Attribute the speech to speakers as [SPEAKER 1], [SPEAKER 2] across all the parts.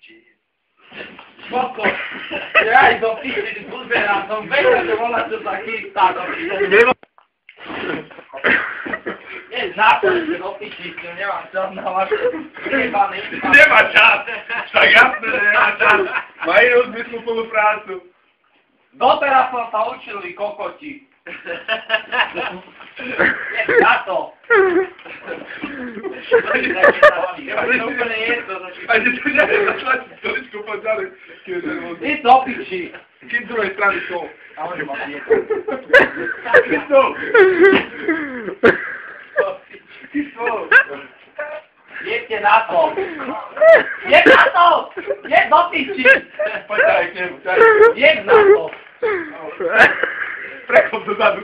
[SPEAKER 1] piči. Spoko. Jaj, do piči, buzera, som vedel, že volá, čo sa chystá, do piči. Nie, zápočne do piči, s ním nemám čas na vaše jebané iba.
[SPEAKER 2] Nemá čas, však jasné, že nemá čas. Má inú zmyslu spoluprácu.
[SPEAKER 1] Doteraz som sa učil, vy kokoti. Je za to. Je úplne jedno.
[SPEAKER 2] Ani to neviem zatlačiť stoličku pod ďalej.
[SPEAKER 1] Ty do piči.
[SPEAKER 2] Kým z druhej strany som.
[SPEAKER 1] A on ma vieto.
[SPEAKER 2] Ty som. Ty som.
[SPEAKER 1] Jedte na to. Jed na to. Jed do piči.
[SPEAKER 2] Poďaj k nemu.
[SPEAKER 1] Jed na to.
[SPEAKER 2] Preklop dozadu.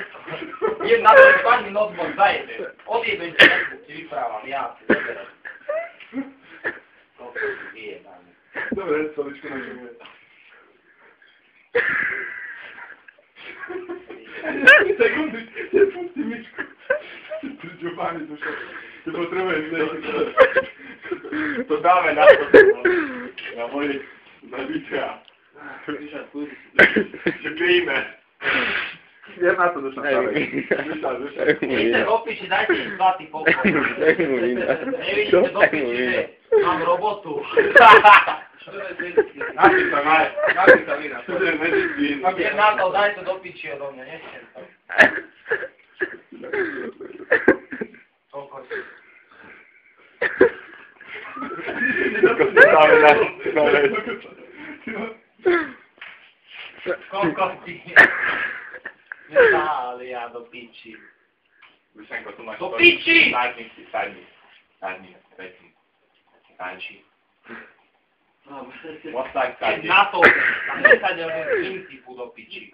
[SPEAKER 1] Jed na to, že pani notebook zajebe. Odjebem ti notebook, ti vyprávam. Ja si zaberám.
[SPEAKER 2] Dobre, stoličku na čemu je. Sekundy, nepustí myčku. Prďobány duša. Ty potrebuješ nejde. To dáme na to. Na moje zabítia. Že pijeme. Ja na to duša stále. Duša.
[SPEAKER 1] Idete do piči, dajte mi zlatý pokoj. Nevidíte do piči, že mám robotu.
[SPEAKER 2] Napísa vína.
[SPEAKER 1] Je na to, dajte do piči odo mňa, nechcem to. Kokoti. Kokoti. Nestáli ja do piči.
[SPEAKER 2] Vyšenko, tu máš...
[SPEAKER 1] Do piči!
[SPEAKER 2] Sadni. Pekný. Tanči. Moc tak sadni.
[SPEAKER 1] Na to, a nesadel len princípu do piči.